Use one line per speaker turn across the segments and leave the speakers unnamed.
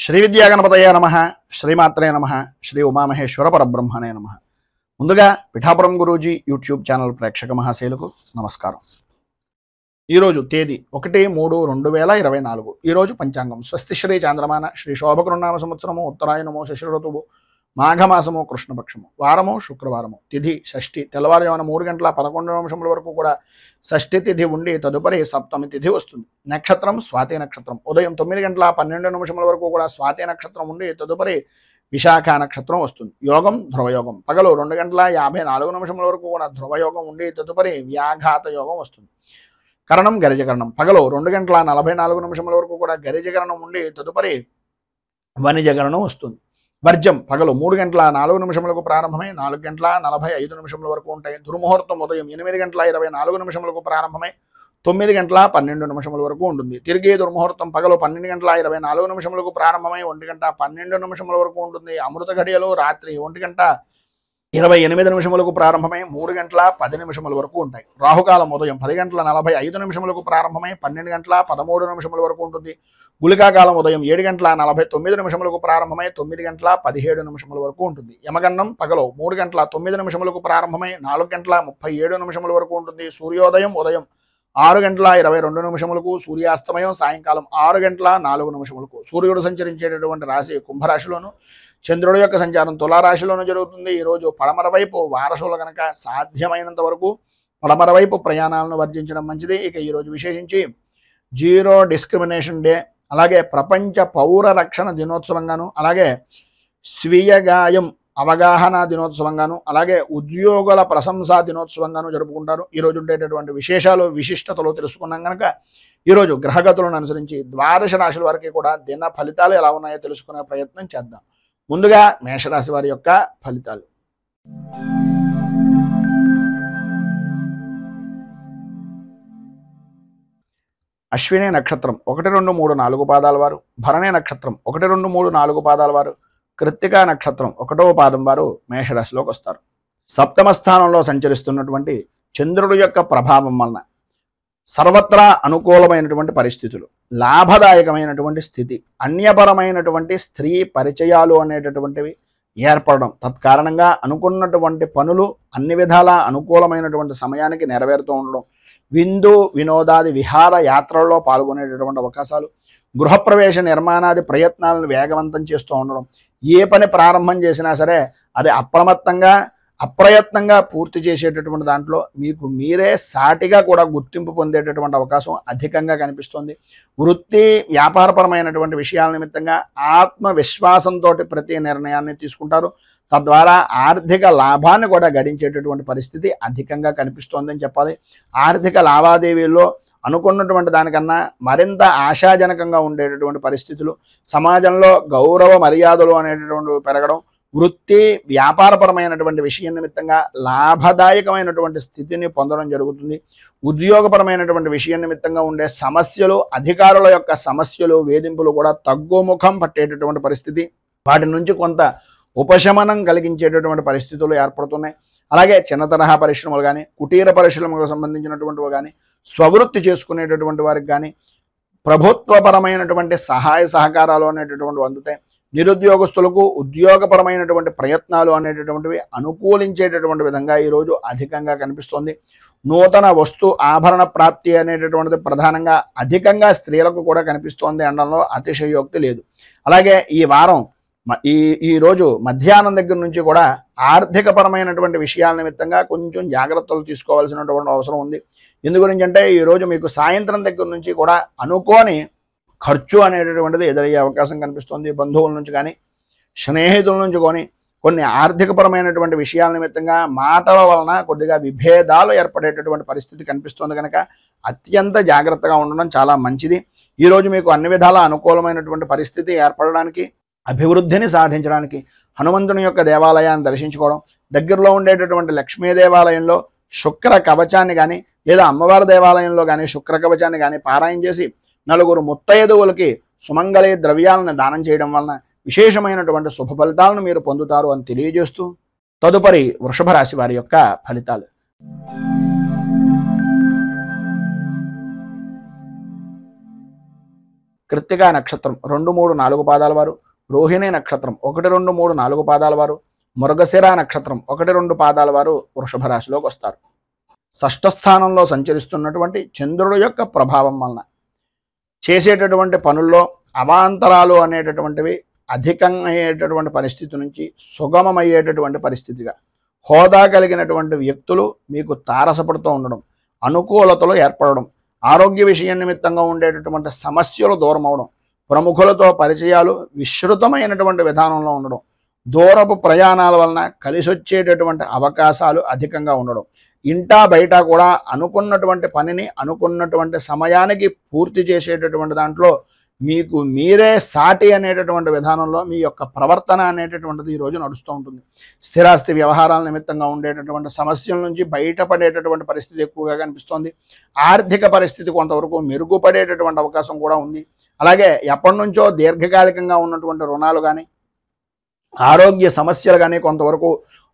శ్రీ విద్యాగణపతయే నమః, శ్రీమాత్రే నమః, శ్రీ ఉమామహేశ్వర పరబ్రహ్మణే నమః. ముందుగా పిఠాపురం గురూజీ యూట్యూబ్ ఛానల్ ప్రేక్షక మహాశయులకు నమస్కారం. ఈరోజు తేదీ 1-3-2024. ఈరోజు పంచాంగం స్వస్తి శ్రీ చాంద్రమాన శ్రీ శోభకృన్నామ సంవత్సరము ఉత్తరాయణము శశిర ఋతువు మాఘమాసము కృష్ణపక్షము వారము శుక్రవారము తిథి షష్ఠి తెల్లవారుజామున 3:11 వరకు కూడా షష్ఠి తిథి ఉండి తదుపరి సప్తమి తిథి వస్తుంది. నక్షత్రం స్వాతి నక్షత్రం. ఉదయం 9:12 వరకు కూడా స్వాతి నక్షత్రం ఉండి తదుపరి విశాఖ నక్షత్రం వస్తుంది. యోగం ధ్రువయోగం. పగలు 2:54 వరకు కూడా ధ్రువయోగం ఉండి తదుపరి వ్యాఘాత యోగం వస్తుంది. కరణం గరిజకరణం. పగలు 2:44 వరకు కూడా గరిజకరణం ఉండి తదుపరి వనిజకరణం వస్తుంది. వర్జం పగలు 3:04 ప్రారంభమై 4:45 వరకు ఉంటాయి. దుర్ముహూర్తం ఉదయం 8:24 ప్రారంభమై 9:12 వరకు ఉంటుంది. తిరిగి దుర్ముహూర్తం పగలు 12:24 ప్రారంభమై 1:12 వరకు ఉంటుంది. అమృత ఘడియలు రాత్రి 1:28 ప్రారంభమై 3:10 వరకు ఉంటాయి. రాహుకాలం ఉదయం 10:45 ప్రారంభమై 12:13 వరకు ఉంటుంది. గుళికాకాలం ఉదయం 7:49 ప్రారంభమై 9:17 వరకు ఉంటుంది. యమగండం పగలు 3:09 ప్రారంభమై 4:37 వరకు ఉంటుంది. సూర్యోదయం ఉదయం 6:22 సూర్యాస్తమయం సాయంకాలం 6:04 సూర్యుడు సంచరించేటటువంటి రాశి కుంభరాశిలోను, చంద్రుడి యొక్క సంచారం తులారాశిలోనూ జరుగుతుంది. ఈరోజు పడమర వైపు వారసులు కనుక సాధ్యమైనంత వరకు పడమర వైపు ప్రయాణాలను వర్జించడం మంచిది. ఇక ఈరోజు విశేషించి జీరో డిస్క్రిమినేషన్ డే, అలాగే ప్రపంచ పౌర రక్షణ దినోత్సవంగాను, అలాగే స్వీయ గాయం అవగాహన దినోత్సవంగాను, అలాగే ఉద్యోగుల ప్రశంసా దినోత్సవంగాను జరుపుకుంటారు. ఈరోజు ఉండేటటువంటి విశేషాలు విశిష్టతలు తెలుసుకున్నాం కనుక ఈరోజు గ్రహగతులను అనుసరించి ద్వాదశ రాశుల వారికి కూడా దిన ఫలితాలు ఎలా ఉన్నాయో తెలుసుకునే ప్రయత్నం చేద్దాం. ముందుగా మేషరాశి వారి యొక్క ఫలితాలు. అశ్విని నక్షత్రం 1, 2, 3, 4 పాదాల వారు, భరణి నక్షత్రం 1, 2, 3, 4 పాదాల వారు, కృత్తికా నక్షత్రం 1వ పాదం వారు మేషరాశిలోకి వస్తారు. సప్తమ స్థానంలో సంచరిస్తున్నటువంటి చంద్రుడి యొక్క ప్రభావం వలన సర్వత్రా అనుకూలమైనటువంటి పరిస్థితులు, లాభదాయకమైనటువంటి స్థితి, అన్యపరమైనటువంటి స్త్రీ పరిచయాలు అనేటటువంటివి ఏర్పడడం, తత్కారణంగా అనుకున్నటువంటి పనులు అన్ని విధాలా అనుకూలమైనటువంటి సమయానికి నెరవేరుతూ ఉండడం, విందు వినోదాది విహార యాత్రల్లో పాల్గొనేటటువంటి అవకాశాలు, గృహప్రవేశ నిర్మాణాది ప్రయత్నాలను వేగవంతం చేస్తూ ఉండడం, ఏ పని ప్రారంభం చేసినా సరే అది అప్రయత్నంగా పూర్తి చేసేటటువంటి దాంట్లో మీకు మీరే సాటిగా కూడా గుర్తింపు పొందేటటువంటి అవకాశం అధికంగా కనిపిస్తుంది. వృత్తి వ్యాపారపరమైనటువంటి విషయాల నిమిత్తంగా ఆత్మవిశ్వాసంతో ప్రతి నిర్ణయాన్ని తీసుకుంటారు. తద్వారా ఆర్థిక లాభాన్ని కూడా గడించేటటువంటి పరిస్థితి అధికంగా కనిపిస్తోందని చెప్పాలి. ఆర్థిక లావాదేవీల్లో అనుకున్నటువంటి దానికన్నా మరింత ఆశాజనకంగా ఉండేటటువంటి పరిస్థితులు, సమాజంలో గౌరవ మర్యాదలు అనేటటువంటి పెరగడం, వృత్తి వ్యాపారపరమైనటువంటి విషయం నిమిత్తంగా లాభదాయకమైనటువంటి స్థితిని పొందడం జరుగుతుంది. ఉద్యోగపరమైనటువంటి విషయం నిమిత్తంగా ఉండే సమస్యలు, అధికారుల యొక్క సమస్యలు, వేధింపులు కూడా తగ్గుముఖం పట్టేటటువంటి పరిస్థితి, వాటి నుంచి కొంత ఉపశమనం కలిగించేటటువంటి పరిస్థితులు ఏర్పడుతున్నాయి. అలాగే చిన్న తరహా పరిశ్రమలు కానీ, కుటీర పరిశ్రమలకు సంబంధించినటువంటివి కానీ, స్వవృత్తి చేసుకునేటటువంటి వారికి కానీ ప్రభుత్వపరమైనటువంటి సహాయ సహకారాలు అనేటటువంటివి అందుతాయి. నిరుద్యోగస్తులకు ఉద్యోగపరమైనటువంటి ప్రయత్నాలు అనేటటువంటివి అనుకూలించేటటువంటి విధంగా ఈరోజు అధికంగా కనిపిస్తోంది. నూతన వస్తు ఆభరణ ప్రాప్తి అనేటటువంటిది ప్రధానంగా అధికంగా స్త్రీలకు కూడా కనిపిస్తోంది అనడంలో అతిశయోక్తి లేదు. అలాగే ఈ వారం ఈ రోజు మధ్యాహ్నం దగ్గర నుంచి కూడా ఆర్థికపరమైనటువంటి విషయాల నిమిత్తంగా కొంచెం జాగ్రత్తలు తీసుకోవాల్సినటువంటి అవసరం ఉంది. ఎందు గురించి అంటే ఈరోజు మీకు సాయంత్రం దగ్గర నుంచి కూడా అనుకోని ఖర్చు అనేటటువంటిది ఎదురయ్యే అవకాశం కనిపిస్తుంది. బంధువుల నుంచి కానీ స్నేహితుల నుంచి కొన్ని ఆర్థికపరమైనటువంటి విషయాల నిమిత్తంగా మాటల వలన కొద్దిగా విభేదాలు ఏర్పడేటటువంటి పరిస్థితి కనిపిస్తుంది కనుక అత్యంత జాగ్రత్తగా ఉండడం చాలా మంచిది. ఈరోజు మీకు అన్ని విధాల అనుకూలమైనటువంటి పరిస్థితి ఏర్పడడానికి, అభివృద్ధిని సాధించడానికి హనుమంతుని యొక్క దేవాలయాన్ని దర్శించుకోవడం, దగ్గరలో ఉండేటటువంటి లక్ష్మీ దేవాలయంలో శుక్ర కవచాన్ని కానీ లేదా అమ్మవారి దేవాలయంలో కానీ శుక్ర కవచాన్ని కానీ పారాయణ చేసి 4 ముత్తైదువులకి సుమంగళి ద్రవ్యాలను దానం చేయడం వలన విశేషమైనటువంటి శుభ ఫలితాలను మీరు పొందుతారు అని తెలియజేస్తూ తదుపరి వృషభ రాశి వారి యొక్క ఫలితాలు. కృత్తికా నక్షత్రం 2, 3, 4 పాదాల వారు, రోహిణి నక్షత్రం 1, 2, 3, 4 పాదాల వారు, మృగశిర నక్షత్రం 1, 2 పాదాల వారు వృషభ రాశిలోకి వస్తారు. షష్ఠ స్థానంలో సంచరిస్తున్నటువంటి చంద్రుడి యొక్క ప్రభావం వలన చేసేటటువంటి పనుల్లో అవాంతరాలు అనేటటువంటివి అధికమయ్యేటటువంటి పరిస్థితి నుంచి సుగమమయ్యేటటువంటి పరిస్థితిగా, హోదా కలిగినటువంటి వ్యక్తులు మీకు తారసపడుతూ ఉండడం, అనుకూలతలు ఏర్పడడం, ఆరోగ్య విషయం నిమిత్తంగా ఉండేటటువంటి సమస్యలు దూరం అవడం, ప్రముఖులతో పరిచయాలు విస్తృతమైనటువంటి విధానంలో ఉండడం, దూరపు ప్రయాణాల వలన కలిసొచ్చేటటువంటి అవకాశాలు అధికంగా ఉండడం, ఇంటా బయట కూడా అనుకున్నటువంటి పనిని అనుకున్నటువంటి సమయానికి పూర్తి చేసేటటువంటి దాంట్లో మీకు మీరే సాటి అనేటటువంటి విధానంలో మీ యొక్క ప్రవర్తన అనేటటువంటిది ఈరోజు నడుస్తూ ఉంటుంది. స్థిరాస్తి వ్యవహారాల నిమిత్తంగా ఉండేటటువంటి సమస్యల నుంచి బయటపడేటటువంటి పరిస్థితి ఎక్కువగా కనిపిస్తోంది. ఆర్థిక పరిస్థితి కొంతవరకు మెరుగుపడేటటువంటి అవకాశం కూడా ఉంది. అలాగే ఎప్పటి నుంచో దీర్ఘకాలికంగా ఉన్నటువంటి రుణాలు కానీ ఆరోగ్య సమస్యలు కానీ కొంతవరకు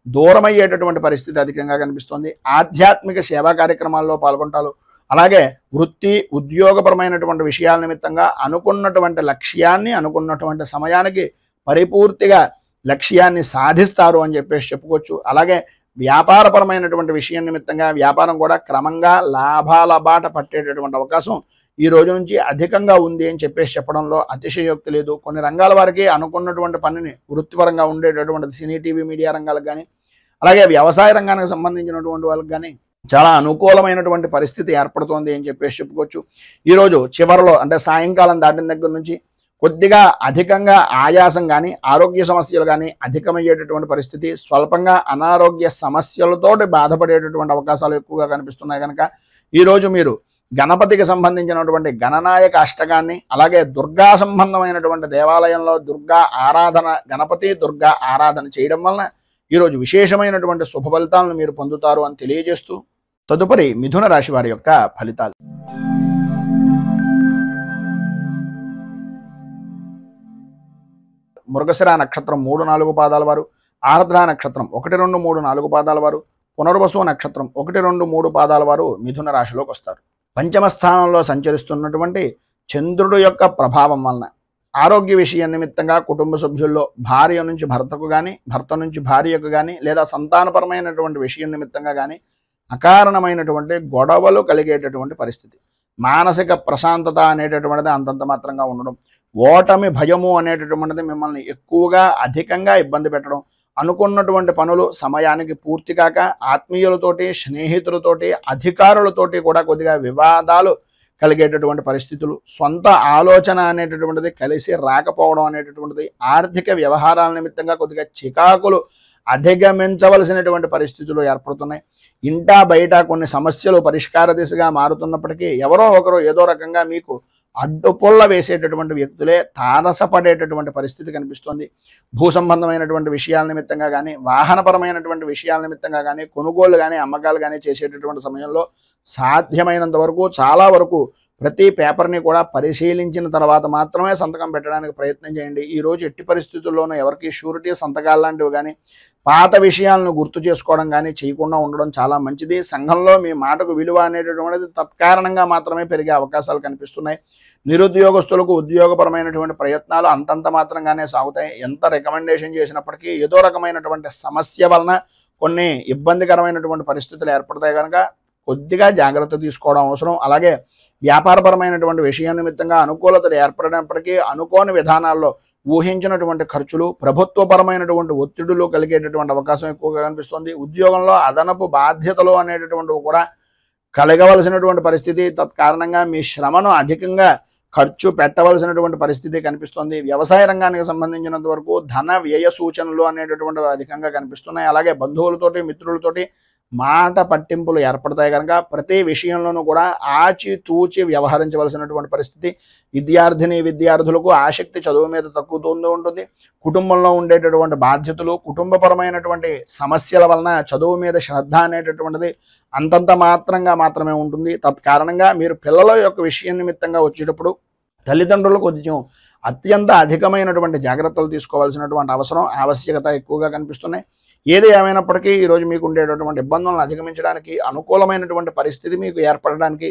దూరమయ్యేటటువంటి పరిస్థితి అధికంగా కనిపిస్తోంది. ఆధ్యాత్మిక సేవా కార్యక్రమాల్లో పాల్గొంటారు. అలాగే వృత్తి ఉద్యోగపరమైనటువంటి విషయాల నిమిత్తంగా అనుకున్నటువంటి లక్ష్యాన్ని అనుకున్నటువంటి సమయానికి పరిపూర్తిగా లక్ష్యాన్ని సాధిస్తారు అని చెప్పేసి చెప్పుకోవచ్చు. అలాగే వ్యాపారపరమైనటువంటి విషయం నిమిత్తంగా వ్యాపారం కూడా క్రమంగా లాభాల బాట పట్టేటటువంటి అవకాశం ఈ రోజు నుంచి అధికంగా ఉంది అని చెప్పేసి చెప్పడంలో అతిశయోక్తి లేదు. కొన్ని రంగాల వారికి అనుకున్నటువంటి పనిని వృత్తిపరంగా ఉండేటటువంటి సినీ టీవీ మీడియా రంగాలకు కానీ అలాగే వ్యవసాయ రంగానికి సంబంధించినటువంటి వాళ్ళకి కానీ చాలా అనుకూలమైనటువంటి పరిస్థితి ఏర్పడుతోంది అని చెప్పేసి చెప్పుకోవచ్చు. ఈరోజు చివరిలో అంటే సాయంకాలం దాటిన దగ్గర నుంచి కొద్దిగా అధికంగా ఆయాసం కానీ ఆరోగ్య సమస్యలు కానీ అధికమయ్యేటటువంటి పరిస్థితి, స్వల్పంగా అనారోగ్య సమస్యలతోటి బాధపడేటటువంటి అవకాశాలు ఎక్కువగా కనిపిస్తున్నాయి. కనుక ఈరోజు మీరు గణపతికి సంబంధించినటువంటి గణనాయక అష్టకాన్ని అలాగే దుర్గా సంబంధమైనటువంటి దేవాలయంలో దుర్గా ఆరాధన, గణపతి దుర్గా ఆరాధన చేయడం వలన ఈరోజు విశేషమైనటువంటి శుభ ఫలితాలను మీరు పొందుతారు అని తెలియజేస్తూ తదుపరి మిథున రాశి వారి యొక్క ఫలితాలు. మృగశిర నక్షత్రం 3, 4 పాదాల వారు, ఆర్ద్ర నక్షత్రం 1, 2, 3, 4 పాదాల వారు, పునర్వసు నక్షత్రం 1, 2, 3 పాదాల వారు మిథున రాశిలోకి వస్తారు. పంచమ స్థానంలో సంచరిస్తున్నటువంటి చంద్రుడు యొక్క ప్రభావం వలన ఆరోగ్య విషయం నిమిత్తంగా కుటుంబ సభ్యుల్లో భార్య నుంచి భర్తకు కానీ భర్త నుంచి భార్యకు కానీ లేదా సంతానపరమైనటువంటి విషయం నిమిత్తంగా కానీ అకారణమైనటువంటి గొడవలు కలిగేటటువంటి పరిస్థితి, మానసిక ప్రశాంతత అనేటటువంటిది అంతంత మాత్రంగా ఉండడం, ఓటమి భయము అనేటటువంటిది మిమ్మల్ని ఎక్కువగా అధికంగా ఇబ్బంది పెట్టడం, అనుకున్నటువంటి పనులు సమయానికి పూర్తి కాక ఆత్మీయులతోటి స్నేహితులతోటి అధికారులతోటి కూడా కొద్దిగా వివాదాలు కలిగేటటువంటి పరిస్థితులు, సొంత ఆలోచన అనేటటువంటిది కలిసి రాకపోవడం అనేటటువంటిది, ఆర్థిక వ్యవహారాల నిమిత్తంగా కొద్దిగా చికాకులు అధిగమించవలసినటువంటి పరిస్థితులు ఏర్పడుతున్నాయి. ఇంటా బయట కొన్ని సమస్యలు పరిష్కార దిశగా మారుతున్నప్పటికీ ఎవరో ఒకరు ఏదో రకంగా మీకు అడ్డుపుల్ల వేసేటటువంటి వ్యక్తులే తారసపడేటటువంటి పరిస్థితి కనిపిస్తోంది. భూ సంబంధమైనటువంటి విషయాల నిమిత్తంగా కానీ వాహనపరమైనటువంటి విషయాల నిమిత్తంగా కానీ కొనుగోలు కానీ అమ్మకాలు కానీ చేసేటటువంటి సమయంలో సాధ్యమైనంత వరకు చాలా వరకు ప్రతి పేపర్ని కూడా పరిశీలించిన తర్వాత మాత్రమే సంతకం పెట్టడానికి ప్రయత్నం చేయండి. ఈరోజు ఎట్టి పరిస్థితుల్లోనూ ఎవరికి షూరిటీ సంతకాలు లాంటివి కానీ పాత విషయాలను గుర్తు చేసుకోవడం కానీ చేయకుండా ఉండడం చాలా మంచిది. సంఘంలో మీ మాటకు విలువ అనేటటువంటిది తత్కారణంగా మాత్రమే పెరిగే అవకాశాలు కనిపిస్తున్నాయి. నిరుద్యోగస్తులకు ఉద్యోగపరమైనటువంటి ప్రయత్నాలు అంతంత మాత్రంగానే సాగుతాయి. ఎంత రికమెండేషన్ చేసినప్పటికీ ఏదో రకమైనటువంటి సమస్య వలన కొన్ని ఇబ్బందికరమైనటువంటి పరిస్థితులు ఏర్పడతాయి. కనుక కొద్దిగా జాగ్రత్త తీసుకోవడం అవసరం. అలాగే వ్యాపారపరమైనటువంటి విషయం నిమిత్తంగా అనుకూలతలు ఏర్పడినప్పటికీ అనుకోని విధానాల్లో ఊహించినటువంటి ఖర్చులు, ప్రభుత్వపరమైనటువంటి ఒత్తిడులు కలిగేటటువంటి అవకాశం ఎక్కువగా కనిపిస్తుంది. ఉద్యోగంలో అదనపు బాధ్యతలు అనేటటువంటివి కూడా కలగవలసినటువంటి పరిస్థితి, తత్కారణంగా మీ శ్రమను అధికంగా ఖర్చు పెట్టవలసినటువంటి పరిస్థితి కనిపిస్తుంది. వ్యవసాయ రంగానికి సంబంధించినంత వరకు ధన వ్యయ సూచనలు అనేటటువంటివి అధికంగా కనిపిస్తున్నాయి. అలాగే బంధువులతోటి మిత్రులతోటి మాట పట్టింపులు ఏర్పడతాయి. కనుక ప్రతి విషయంలోనూ కూడా ఆచితూచి వ్యవహరించవలసినటువంటి పరిస్థితి. విద్యార్థులకు ఆసక్తి చదువు మీద తగ్గుతూ ఉంటుంది. కుటుంబంలో ఉండేటటువంటి బాధ్యతలు, కుటుంబపరమైనటువంటి సమస్యల వలన చదువు మీద శ్రద్ధ అనేటటువంటిది అంతంత మాత్రమే ఉంటుంది. తత్కారణంగా మీరు పిల్లల యొక్క విషయం నిమిత్తంగా వచ్చేటప్పుడు తల్లిదండ్రులు కొంచెం అత్యంత అధికమైనటువంటి జాగ్రత్తలు తీసుకోవాల్సినటువంటి ఆవశ్యకత ఎక్కువగా కనిపిస్తున్నాయి. ఏది ఏమైనప్పటికీ ఈరోజు మీకు ఉండేటటువంటి ఇబ్బందులను అధిగమించడానికి అనుకూలమైనటువంటి పరిస్థితి మీకు ఏర్పడడానికి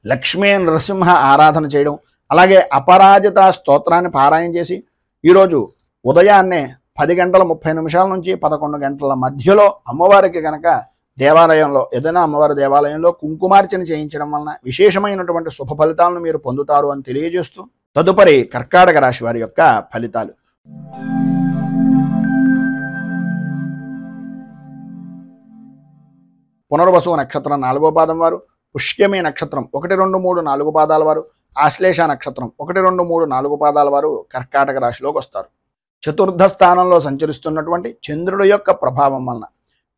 లక్ష్మీ నరసింహ ఆరాధన చేయడం, అలాగే అపరాజిత స్తోత్రాన్ని పారాయణ చేసి ఈరోజు ఉదయాన్నే 10 గంటల 30 నిమిషాల నుంచి 11 గంటల మధ్యలో అమ్మవారికి గనక దేవాలయంలో ఏదైనా అమ్మవారి దేవాలయంలో కుంకుమార్చన చేయించడం వలన విశేషమైనటువంటి శుభ ఫలితాలను మీరు పొందుతారు అని తెలియజేస్తూ తదుపరి కర్కాటక రాశి వారి యొక్క ఫలితాలు. పునర్వసు నక్షత్రం 4వ పాదం వారు, పుష్యమి నక్షత్రం 1, 2, 3, 4 పాదాల వారు, ఆశ్లేష నక్షత్రం 1, 2, 3, 4 పాదాల వారు కర్కాటక రాశిలోకి వస్తారు. చతుర్థ స్థానంలో సంచరిస్తున్నటువంటి చంద్రుడి యొక్క ప్రభావం వలన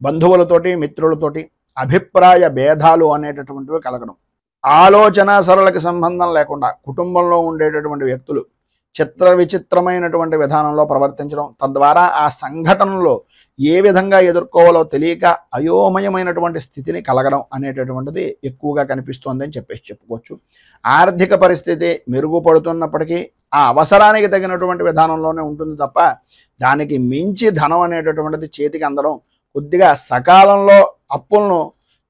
బంధువులతోటి మిత్రులతోటి అభిప్రాయ భేదాలు అనేటటువంటివి కలగడం, ఆలోచన సరళకి సంబంధం లేకుండా కుటుంబంలో ఉండేటటువంటి వ్యక్తులు చిత్ర విచిత్రమైనటువంటి విధానంలో ప్రవర్తించడం, తద్వారా ఆ సంఘటనలో ఏ విధంగా ఎదుర్కోవాలో తెలియక అయోమయమైనటువంటి స్థితిని కలగడం అనేటటువంటిది ఎక్కువగా కనిపిస్తోంది అని చెప్పుకోవచ్చు. ఆర్థిక పరిస్థితి మెరుగుపడుతున్నప్పటికీ ఆ అవసరానికి తగినటువంటి విధానంలోనే ఉంటుంది తప్ప దానికి మించి ధనం అనేటటువంటిది చేతికి అందడం, కొద్దిగా సకాలంలో అప్పులను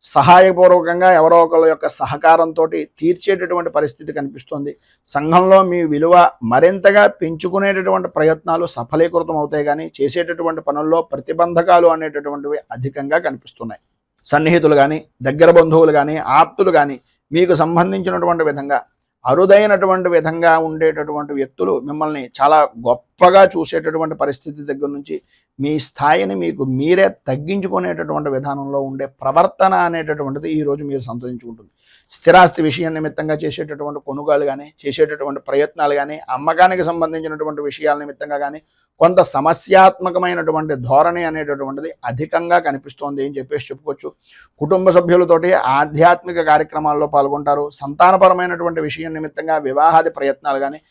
సహాయపూర్వకంగా ఎవరో ఒకళ్ళ యొక్క సహకారంతో తీర్చేటటువంటి పరిస్థితి కనిపిస్తుంది. సంఘంలో మీ విలువ మరింతగా పెంచుకునేటటువంటి ప్రయత్నాలు సఫలీకృతం అవుతాయి, కానీ చేసేటటువంటి పనుల్లో ప్రతిబంధకాలు అనేటటువంటివి అధికంగా కనిపిస్తున్నాయి. సన్నిహితులు కానీ, దగ్గర బంధువులు కానీ, ఆప్తులు కానీ మీకు సంబంధించినటువంటి విధంగా అరుదైనటువంటి విధంగా ఉండేటటువంటి వ్యక్తులు మిమ్మల్ని చాలా గొప్పగా చూసేటటువంటి పరిస్థితి దగ్గర నుంచి మీ స్థాయిని మీకు మీరే తగ్గించుకునేటటువంటి విధానంలో ఉండే ప్రవర్తన అనేటటువంటిది ఈరోజు మీరు సంతరించుకుంటుంది. స్థిరాస్తి విషయం నిమిత్తంగా చేసేటటువంటి కొనుగోలు కానీ, చేసేటటువంటి ప్రయత్నాలు కానీ, అమ్మకానికి సంబంధించినటువంటి విషయాల నిమిత్తంగా కానీ కొంత సమస్యాత్మకమైనటువంటి ధోరణి అనేటటువంటిది అధికంగా కనిపిస్తోంది అని చెప్పుకోవచ్చు. కుటుంబ సభ్యులతోటి ఆధ్యాత్మిక కార్యక్రమాల్లో పాల్గొంటారు. సంతానపరమైనటువంటి విషయం నిమిత్తంగా వివాహాది ప్రయత్నాలు కానీ,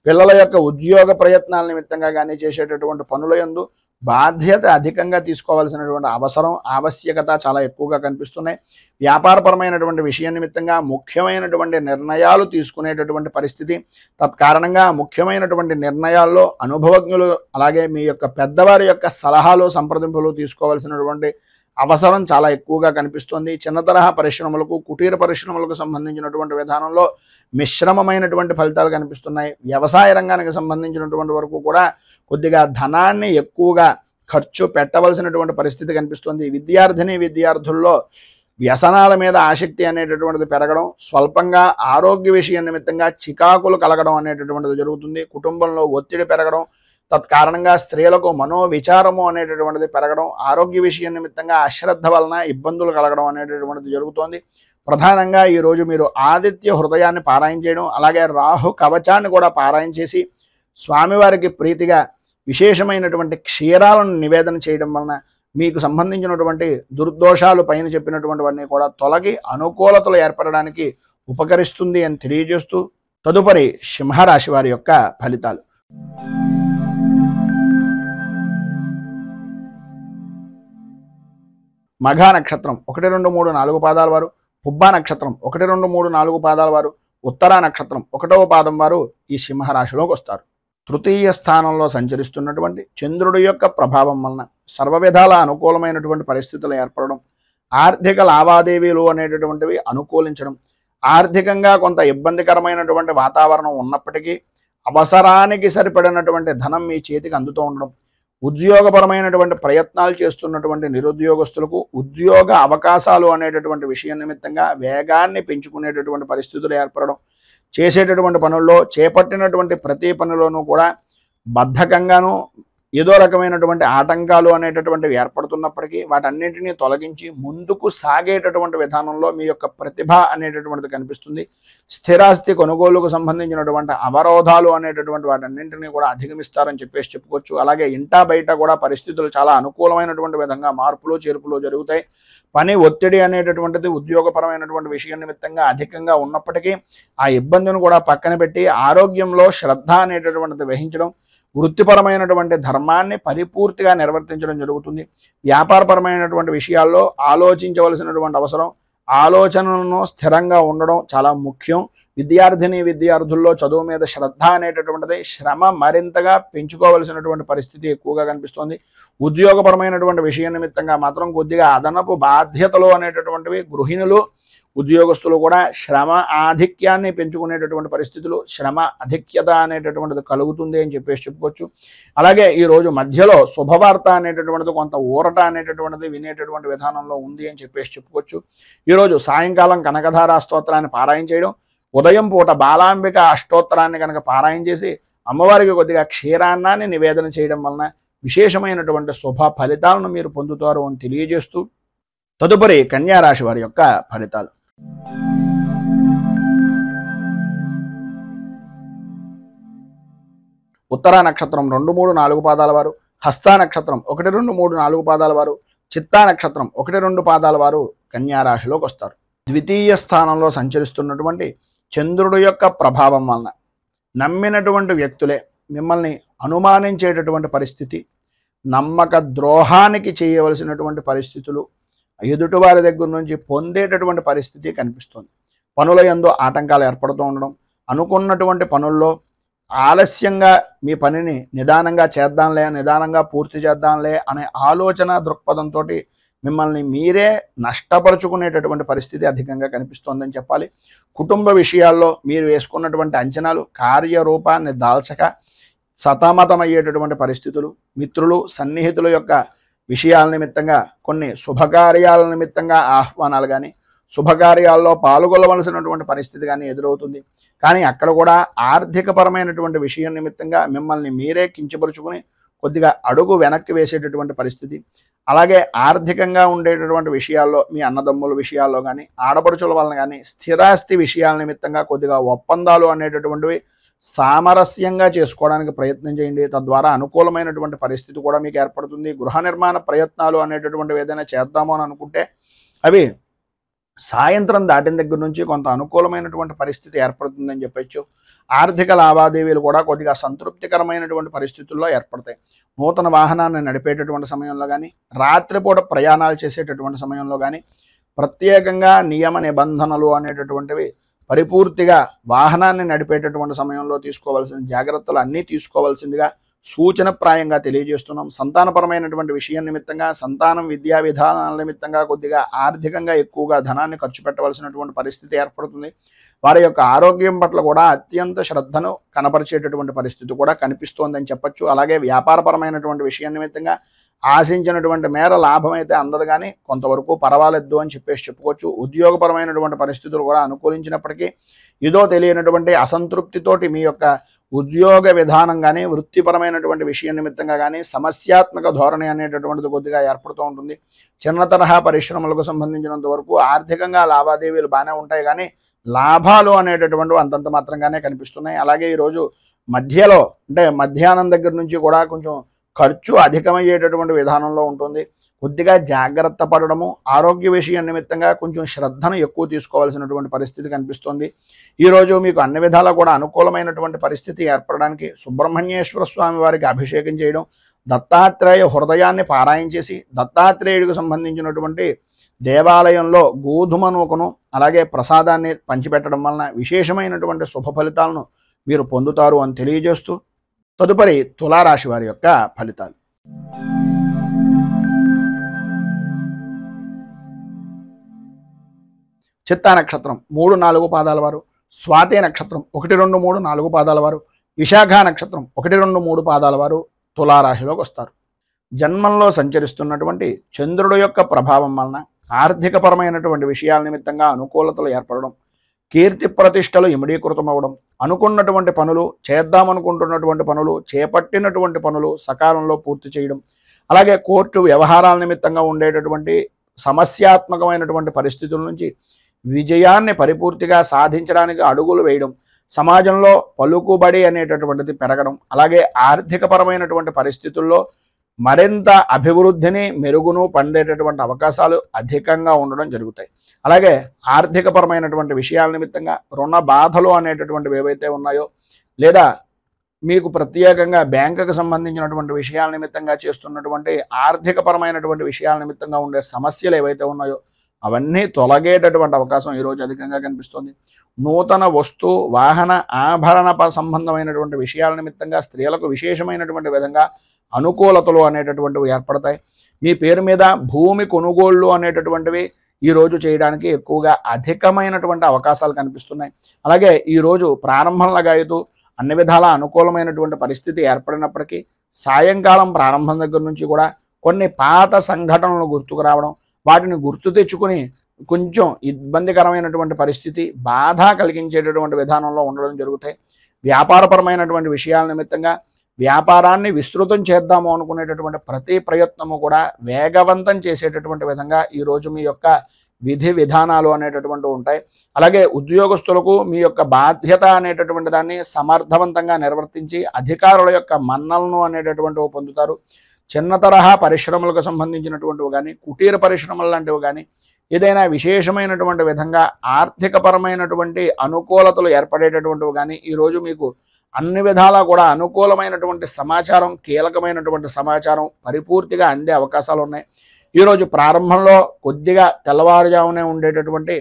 పిల్లల యొక్క ఉద్యోగ ప్రయత్నాల నిమిత్తంగా కానీ చేసేటటువంటి పనుల యందు బాధ్యత అధికంగా తీసుకోవాల్సినటువంటి అవసరం, ఆవశ్యకత చాలా ఎక్కువగా కనిపిస్తున్నాయి. వ్యాపారపరమైనటువంటి విషయం నిమిత్తంగా ముఖ్యమైనటువంటి నిర్ణయాలు తీసుకునేటటువంటి పరిస్థితి, తత్కారణంగా ముఖ్యమైనటువంటి నిర్ణయాల్లో అనుభవజ్ఞులు అలాగే మీ యొక్క పెద్దవారి యొక్క సలహాలు సంప్రదింపులు తీసుకోవాల్సినటువంటి అవసరం చాలా ఎక్కువగా కనిపిస్తుంది. చిన్న తరహా పరిశ్రమలకు, కుటీర పరిశ్రమలకు సంబంధించినటువంటి విధానంలో మిశ్రమమైనటువంటి ఫలితాలు కనిపిస్తున్నాయి. వ్యవసాయ రంగానికి సంబంధించినటువంటి వరకు కూడా కొద్దిగా ధనాన్ని ఎక్కువగా ఖర్చు పెట్టవలసినటువంటి పరిస్థితి కనిపిస్తుంది. విద్యార్థుల్లో వ్యసనాల మీద ఆసక్తి అనేటటువంటిది పెరగడం, స్వల్పంగా ఆరోగ్య విషయం నిమిత్తంగా చికాకులు కలగడం అనేటటువంటిది జరుగుతుంది. కుటుంబంలో ఒత్తిడి పెరగడం, తత్కారణంగా స్త్రీలకు మనోవిచారము అనేటటువంటిది పెరగడం, ఆరోగ్య విషయం నిమిత్తంగా అశ్రద్ధ వలన ఇబ్బందులు కలగడం అనేటటువంటిది జరుగుతోంది. ప్రధానంగా ఈరోజు మీరు ఆదిత్య హృదయాన్ని పారాయణ చేయడం, అలాగే రాహు కవచాన్ని కూడా పారాయణ చేసి స్వామివారికి ప్రీతిగా విశేషమైనటువంటి క్షీరాలను నివేదన చేయడం వలన మీకు సంబంధించినటువంటి దుర్దోషాలు పైన చెప్పినటువంటివన్నీ కూడా తొలగి అనుకూలతలు ఏర్పడడానికి ఉపకరిస్తుంది అని తెలియజేస్తూ తదుపరి సింహరాశి వారి యొక్క ఫలితాలు. మఘా నక్షత్రం 1, 2, 3, 4 పాదాల వారు, పుబ్బా నక్షత్రం 1, 2, 3, 4 పాదాల వారు, ఉత్తరా నక్షత్రం 1వ పాదం వారు ఈ సింహరాశిలోకి వస్తారు. తృతీయ స్థానంలో సంచరిస్తున్నటువంటి చంద్రుడి యొక్క ప్రభావం వలన సర్వ విధాల అనుకూలమైనటువంటి పరిస్థితులు ఏర్పడడం, ఆర్థిక లావాదేవీలు అనేటటువంటివి అనుకూలించడం, ఆర్థికంగా కొంత ఇబ్బందికరమైనటువంటి వాతావరణం ఉన్నప్పటికీ అవసరానికి సరిపడినటువంటి ధనం మీ చేతికి అందుతూ ఉండడం, ఉద్యోగపరమైనటువంటి ప్రయత్నాలు చేస్తున్నటువంటి నిరుద్యోగస్తులకు ఉద్యోగ అవకాశాలు అనేటటువంటి విషయం నిమిత్తంగా వేగాన్ని పెంచుకునేటటువంటి పరిస్థితులు ఏర్పడడం, చేసేటటువంటి పనుల్లో చేపట్టినటువంటి ప్రతి పనిలోనూ కూడా బద్ధకంగాను ఏదో రకమైనటువంటి ఆటంకాలు అనేటటువంటివి ఏర్పడుతున్నప్పటికీ వాటన్నింటినీ తొలగించి ముందుకు సాగేటటువంటి విధానంలో మీ యొక్క ప్రతిభ అనేటటువంటిది కనిపిస్తుంది. స్థిరాస్తి కొనుగోలుకు సంబంధించినటువంటి అవరోధాలు అనేటటువంటి వాటన్నింటినీ కూడా అధిగమిస్తారని చెప్పుకోవచ్చు. అలాగే ఇంటా బయట కూడా పరిస్థితులు చాలా అనుకూలమైనటువంటి విధంగా మార్పులు చేర్పులు జరుగుతాయి. పని ఒత్తిడి అనేటటువంటిది ఉద్యోగపరమైనటువంటి విషయం నిమిత్తంగా అధికంగా ఉన్నప్పటికీ ఆ ఇబ్బందిని కూడా పక్కన పెట్టి ఆరోగ్యంలో శ్రద్ధ అనేటటువంటిది వహించడం, వృత్తిపరమైనటువంటి ధర్మాన్ని పరిపూర్తిగా నిర్వర్తించడం జరుగుతుంది. వ్యాపారపరమైనటువంటి విషయాల్లో ఆలోచించవలసినటువంటి అవసరం, ఆలోచనలను స్థిరంగా ఉండడం చాలా ముఖ్యం. విద్యార్థుల్లో చదువు మీద శ్రద్ధ అనేటటువంటిది శ్రమ మరింతగా పెంచుకోవలసినటువంటి పరిస్థితి ఎక్కువగా కనిపిస్తోంది. ఉద్యోగపరమైనటువంటి విషయం నిమిత్తంగా మాత్రం కొద్దిగా అదనపు బాధ్యతలు అనేటటువంటివి గృహిణులు ఉద్యోగస్తులు కూడా శ్రమ ఆధిక్యాన్ని పెంచుకునేటటువంటి పరిస్థితులు, శ్రమ అధిక్యత అనేటటువంటిది కలుగుతుంది అని చెప్పేసి చెప్పుకోవచ్చు. అలాగే ఈరోజు మధ్యలో శుభవార్త అనేటటువంటిది, కొంత ఊరట అనేటటువంటిది వినేటటువంటి విధానంలో ఉంది అని చెప్పేసి చెప్పుకోవచ్చు. ఈరోజు సాయంకాలం కనకధారా స్తోత్రాన్ని పారాయణ చేయడం, ఉదయం పూట బాలాంబిక అష్టోత్తరాన్ని కనుక పారాయణ చేసి అమ్మవారికి కొద్దిగా క్షీరాన్నాన్ని నివేదన చేయడం వలన విశేషమైనటువంటి శుభ ఫలితాలను మీరు పొందుతారు అని తెలియజేస్తూ, తదుపరి కన్యా రాశి వారి యొక్క ఫలితాలు. ఉత్తరా నక్షత్రం 2, 3, 4 పాదాల వారు, హస్తా నక్షత్రం 1, 2, 3, 4 పాదాల వారు, చిత్తా నక్షత్రం 1, 2 పాదాల వారు కన్యా రాశిలోకి వస్తారు. ద్వితీయ స్థానంలో సంచరిస్తున్నటువంటి చంద్రుడు యొక్క ప్రభావం వలన నమ్మినటువంటి వ్యక్తులే మిమ్మల్ని అనుమానించేటటువంటి పరిస్థితి, నమ్మక ద్రోహానికి చేయవలసినటువంటి పరిస్థితులు ఎదుటివారి దగ్గర నుంచి పొందేటటువంటి పరిస్థితి కనిపిస్తుంది. పనుల యందు ఆటంకాలు ఏర్పడుతూ ఉండడం, అనుకున్నటువంటి పనుల్లో ఆలస్యంగా మీ పనిని నిదానంగా పూర్తి చేద్దాంలే అనే ఆలోచన దృక్పథంతో మిమ్మల్ని మీరే నష్టపరుచుకునేటటువంటి పరిస్థితి అధికంగా కనిపిస్తోందని చెప్పాలి. కుటుంబ విషయాల్లో మీరు వేసుకున్నటువంటి అంచనాలు కార్యరూపాన్ని దాల్చక సతమతమయ్యేటటువంటి పరిస్థితులు, మిత్రులు సన్నిహితుల యొక్క విషయాల నిమిత్తంగా, కొన్ని శుభకార్యాల నిమిత్తంగా ఆహ్వానాలు కానీ, శుభకార్యాల్లో పాల్గొనవలసినటువంటి పరిస్థితి కానీ ఎదురవుతుంది. కానీ అక్కడ కూడా ఆర్థికపరమైనటువంటి విషయం నిమిత్తంగా మిమ్మల్ని మీరే కించపరుచుకుని కొద్దిగా అడుగు వెనక్కి వేసేటటువంటి పరిస్థితి. అలాగే ఆర్థికంగా ఉండేటటువంటి విషయాల్లో, మీ అన్నదమ్ముల విషయాల్లో కానీ, ఆడపడుచుల వలన కానీ, స్థిరాస్తి విషయాల నిమిత్తంగా కొద్దిగా ఒప్పందాలు అనేటటువంటివి సామరస్యంగా చేసుకోవడానికి ప్రయత్నం చేయండి. తద్వారా అనుకూలమైనటువంటి పరిస్థితి కూడా మీకు ఏర్పడుతుంది. గృహ నిర్మాణ ప్రయత్నాలు అనేటటువంటివి ఏదైనా చేద్దామో అని అనుకుంటే అవి సాయంత్రం దాటిన దగ్గర నుంచి కొంత అనుకూలమైనటువంటి పరిస్థితి ఏర్పడుతుందని చెప్పచ్చు. ఆర్థిక లావాదేవీలు కూడా కొద్దిగా సంతృప్తికరమైనటువంటి పరిస్థితుల్లో ఏర్పడతాయి. నూతన వాహనాన్ని నడిపేటటువంటి సమయంలో కానీ, రాత్రిపూట ప్రయాణాలు చేసేటటువంటి సమయంలో కానీ, ప్రత్యేకంగా నియమ నిబంధనలు అనేటటువంటివి పరిపూర్తిగా వాహనాన్ని నడిపేటటువంటి సమయంలో తీసుకోవాల్సిన జాగ్రత్తలు అన్నీ తీసుకోవాల్సిందిగా సూచనప్రాయంగా తెలియజేస్తున్నాం. సంతానపరమైనటువంటి విషయం నిమిత్తంగా, సంతానం విద్యా విధానాల నిమిత్తంగా కొద్దిగా ఆర్థికంగా ఎక్కువగా ధనాన్ని ఖర్చు పెట్టవలసినటువంటి పరిస్థితి ఏర్పడుతుంది. వారి యొక్క ఆరోగ్యం పట్ల కూడా అత్యంత శ్రద్ధను కనపరిచేటటువంటి పరిస్థితి కూడా కనిపిస్తోందని చెప్పచ్చు. అలాగే వ్యాపారపరమైనటువంటి విషయం నిమిత్తంగా ఆశించినటువంటి మేర లాభం అయితే అందదు, కానీ కొంతవరకు పర్వాలేదు అని చెప్పేసి చెప్పుకోవచ్చు. ఉద్యోగపరమైనటువంటి పరిస్థితులు కూడా అనుకూలించినప్పటికీ ఇదో తెలియనటువంటి అసంతృప్తితోటి మీ యొక్క ఉద్యోగ విధానం కానీ, వృత్తిపరమైనటువంటి విషయం నిమిత్తంగా కానీ సమస్యాత్మక ధోరణి అనేటటువంటిది కొద్దిగా ఏర్పడుతూ ఉంటుంది. చిన్న తరహా పరిశ్రమలకు సంబంధించినంత వరకు ఆర్థికంగా లావాదేవీలు బాగానే ఉంటాయి, కానీ లాభాలు అనేటటువంటివి అంతంత మాత్రంగానే కనిపిస్తున్నాయి. అలాగే ఈరోజు మధ్యలో అంటే మధ్యాహ్నం దగ్గర నుంచి కూడా కొంచెం ఖర్చు అధికమయ్యేటటువంటి విధానంలో ఉంటుంది. కొద్దిగా జాగ్రత్త పడడము, ఆరోగ్య విషయం నిమిత్తంగా కొంచెం శ్రద్ధను ఎక్కువ తీసుకోవాల్సినటువంటి పరిస్థితి కనిపిస్తుంది. ఈరోజు మీకు అన్ని విధాలా కూడా అనుకూలమైనటువంటి పరిస్థితి ఏర్పడడానికి సుబ్రహ్మణ్యేశ్వర స్వామి వారికి అభిషేకం చేయడం, దత్తాత్రేయ హృదయాన్ని పారాయణ చేసి దత్తాత్రేయుడికి సంబంధించినటువంటి దేవాలయంలో గోధుమ నూకను అలాగే ప్రసాదాన్ని పంచిపెట్టడం వలన విశేషమైనటువంటి శుభ ఫలితాలను మీరు పొందుతారు అని తెలియజేస్తూ, తదుపరి తులారాశి వారి యొక్క ఫలితాలు. చిత్తా నక్షత్రం 3, 4 పాదాల వారు, స్వాతి నక్షత్రం 1, 2, 3, 4 పాదాల వారు, విశాఖ నక్షత్రం 1, 2, 3 పాదాల వారు తులారాశిలోకి వస్తారు. జన్మంలో సంచరిస్తున్నటువంటి చంద్రుడు యొక్క ప్రభావం వలన ఆర్థికపరమైనటువంటి విషయాల నిమిత్తంగా అనుకూలతలు ఏర్పడడం, కీర్తి ప్రతిష్టలు ఇమిడీకృతం అవ్వడం, అనుకున్నటువంటి పనులు, చేద్దామనుకుంటున్నటువంటి పనులు, చేపట్టినటువంటి పనులు సకాలంలో పూర్తి చేయడం, అలాగే కోర్టు వ్యవహారాల నిమిత్తంగా ఉండేటటువంటి సమస్యాత్మకమైనటువంటి పరిస్థితుల నుంచి విజయాన్ని పరిపూర్తిగా సాధించడానికి అడుగులు వేయడం, సమాజంలో పలుకుబడి అనేటటువంటిది పెరగడం, అలాగే ఆర్థికపరమైనటువంటి పరిస్థితుల్లో మరింత అభివృద్ధిని మెరుగును పొందేటటువంటి అవకాశాలు అధికంగా ఉండడం జరుగుతాయి. అలాగే ఆర్థికపరమైనటువంటి విషయాల నిమిత్తంగా రుణ బాధలు అనేటటువంటివి ఏవైతే ఉన్నాయో, లేదా మీకు ప్రత్యేకంగా బ్యాంకుకు సంబంధించినటువంటి విషయాల నిమిత్తంగా చేస్తున్నటువంటి ఆర్థికపరమైనటువంటి విషయాల నిమిత్తంగా ఉండే సమస్యలు ఏవైతే ఉన్నాయో అవన్నీ తొలగేటటువంటి అవకాశం ఈరోజు అధికంగా కనిపిస్తుంది. నూతన వస్తు వాహన ఆభరణ సంబంధమైనటువంటి విషయాల నిమిత్తంగా స్త్రీలకు విశేషమైనటువంటి విధంగా అనుకూలతలు అనేటటువంటివి ఏర్పడతాయి. మీ పేరు మీద భూమి కొనుగోళ్ళు అనేటటువంటివి ఈ రోజు చేయడానికి ఎక్కువగా అధికమైనటువంటి అవకాశాలు కనిపిస్తున్నాయి. అలాగే ఈ రోజు ప్రారంభంలాగా అవుతూ అన్ని విధాల అనుకూలమైనటువంటి పరిస్థితి ఏర్పడినప్పటికీ సాయంకాలం ప్రారంభం దగ్గర నుంచి కూడా కొన్ని పాత సంఘటనలు గుర్తుకు రావడం, వాటిని గుర్తు తెచ్చుకుని కొంచెం ఇబ్బందికరమైనటువంటి పరిస్థితి, బాధ కలిగించేటటువంటి విధానంలో ఉండడం జరుగుతాయి. వ్యాపారపరమైనటువంటి విషయాల నిమిత్తంగా వ్యాపారాన్ని విస్తృతం చేద్దాము అనుకునేటటువంటి ప్రతి ప్రయత్నము కూడా వేగవంతం చేసేటటువంటి విధంగా ఈరోజు మీ యొక్క విధి విధానాలు అనేటటువంటివి ఉంటాయి. అలాగే ఉద్యోగస్తులకు మీ యొక్క బాధ్యత అనేటటువంటి దాన్ని సమర్థవంతంగా నిర్వర్తించి అధికారుల యొక్క మన్నలను అనేటటువంటివి పొందుతారు. చిన్న తరహా పరిశ్రమలకు సంబంధించినటువంటివి కానీ, కుటీర పరిశ్రమలు లాంటివి కానీ, ఏదైనా విశేషమైనటువంటి విధంగా ఆర్థికపరమైనటువంటి అనుకూలతలు ఏర్పడేటటువంటివి కానీ ఈరోజు మీకు అన్ని విధాలా కూడా అనుకూలమైనటువంటి సమాచారం, కీలకమైనటువంటి సమాచారం పరిపూర్తిగా అందే అవకాశాలు ఉన్నాయి. ఈరోజు ప్రారంభంలో కొద్దిగా తెల్లవారుజామునే ఉండేటటువంటి